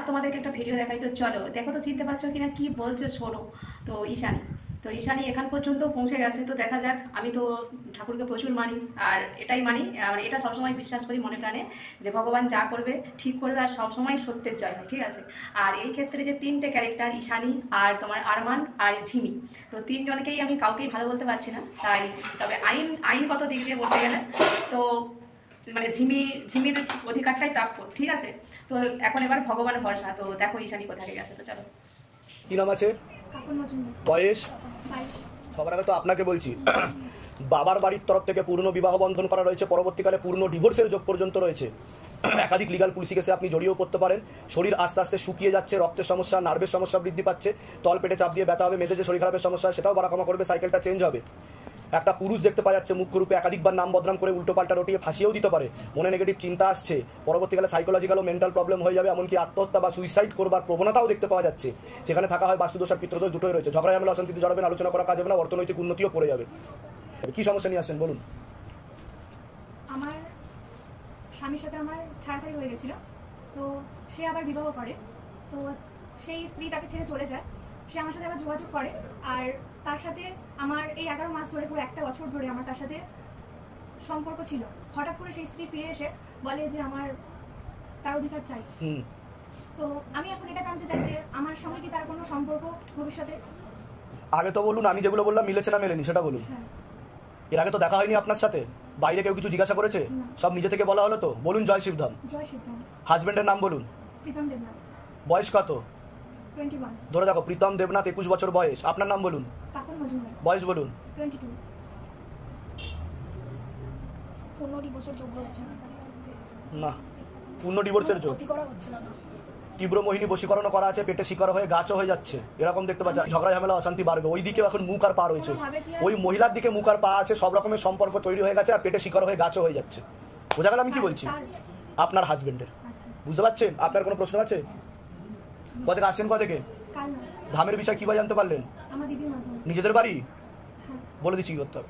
তোমাদেরকে একটা ভিডিও দেখাই, তো চলো দেখো তো চিনতে পারছো কিনা, কি বলছো শোনো। তো ঈশানী এখান পর্যন্ত পৌঁছে গেছে। তো দেখা যাক, আমি তো ঠাকুরকে প্রচুর মানি, আর এটাই মানি, মানে এটা সবসময় বিশ্বাস করি মনে প্রাণে যে ভগবান যা করবে ঠিক করবে, আর সবসময় সত্যের জয় হয়, ঠিক আছে। আর এই ক্ষেত্রে যে তিনটে ক্যারেক্টার, ঈশানী আর তোমার আরমান আর ঝিমি, তো তিনজনকেই আমি কাউকেই ভালো বলতে পারছি না। তাই তবে আইনগত দিক দিয়ে বলতে গেলে তো মানে ঝিমির অধিকারটাই প্রাপ্য, ঠিক আছে। তো এখন এবার ভগবান ভরসা। তো দেখো ঈশানী কোথায় গেছে, তো চলো। কি নাম আছে? বয়স? সবার আগে তো আপনাকে বলছি, বাবার বাড়ির তরফ থেকে পূর্ণ বিবাহ বন্ধন করা রয়েছে, পরবর্তীকালে পূর্ণ ডিভোর্সের যোগ পর্যন্ত রয়েছে। একাধিক লিগাল পুলিশি কেসে আপনি জড়িয়েও পড়তে পারেন। শরীর আস্তে আস্তে শুকিয়ে যাচ্ছে, রক্তের সমস্যা, নার্ভের সমস্যা বৃদ্ধি পাচ্ছে, তল পেটে চাপ দিয়ে ব্যথা হবে, মেয়েদের যে শরীর খারাপের সমস্যা সেটাও বাড়া কমা করবে, সাইকেলটা চেঞ্জ হবে। একটা পুরুষ দেখতে পাওয়া যাচ্ছে মুখ্য রূপে, একাধিকবার নাম বদনাম করে উল্টো পাল্টা রটিয়ে ফাঁসিয়েও দিতে পারে, মনে নেগেটিভ চিন্তা আসছে, পরবর্তীকালে সাইকোলজিক্যাল ও মেন্টাল প্রবলেম হয়ে যাবে, এমনকি আত্মহত্যা বা সুইসাইড করবার প্রবণতাও দেখতে পাওয়া যাচ্ছে। সেখানে থাকা হয় বাস্তুদোষ আর পিতৃদোষ দুটোই রয়েছে। ঝগড়া ঝামেলা অশান্তিতে জড়াবেন, আলোচনা করা কাজ হবে না, অর্থনৈতিক উন্নতিও পড়ে যাবে। কি সমস্যা নিয়ে আসেন বলুন? আমার স্বামীর সাথে আমার ছাড়াছাড়ি হয়ে গেছিল, তো সে আবার বিবাহ করে, তো সেই স্ত্রী তাকে ছেড়ে চলে যায়। সে আমার সাথে আবার যোগাযোগ করে, আর তার সাথে আমার এই 11 মাস ধরে, পুরো একটা বছর ধরে আমার তার সাথে সম্পর্ক ছিল। হঠাৎ করে সেই স্ত্রী ফিরে এসে বলে যে আমার তার অধিকার চাই। তো আমি এখন এটা জানতে চাই যে আমার সঙ্গে কি তার কোনো সম্পর্ক ভবিষ্যতে? আগে তো বলুন, আমি যেগুলো বললাম মিলেছে না মেলেনি সেটা বলুন। এর আগে তো দেখা হয়নি আপনার সাথে? বাইরে কেউ কিছু জিজ্ঞাসা করেছে? সব নিজে থেকে বলা হলো তো? বলুন জয় শিবধাম। জয় শিবধাম। হাজবেন্ডের নাম বলুন। প্রীতম দেবনাথ। বয়স কত? 21। ধরে দেখো, প্রীতম দেবনাথ, 21 বছর বয়স। আপনার নাম বলুন। পাপন মজুমদার। বয়স বলুন। 22। 15 বছর যোগ্য হচ্ছে না, পূর্ণ ডিভোর্সের যোগ। তীব্র মোহিনী বশীকরণ করা আছে, পেটে শিকার হয়ে গাছও হয়ে যাচ্ছে, এরকম দেখতে পাচ্ছি। ঝগড়া ঝামেলা অশান্তি বাড়বে। ওই দিকেও এখন মুখ আর পা রয়েছে, ওই মহিলার দিকে মুখ আর পা আছে, সব রকমের সম্পর্ক তৈরি হয়ে গেছে, আর পেটে শিকার হয়ে গাছও হয়ে যাচ্ছে। বোঝা গেল আমি কি বলছি? আপনার হাজবেন্ডের। বুঝতে পারছেন? আপনার কোনো প্রশ্ন আছে? কোথেকে আসছেন? কোথেকে? ধামের বিষয় কিভাবে জানতে পারলেন? আমার দিদির মাধ্যমে। নিজেদের বাড়ি? বলে দিচ্ছি কি করতে হবে।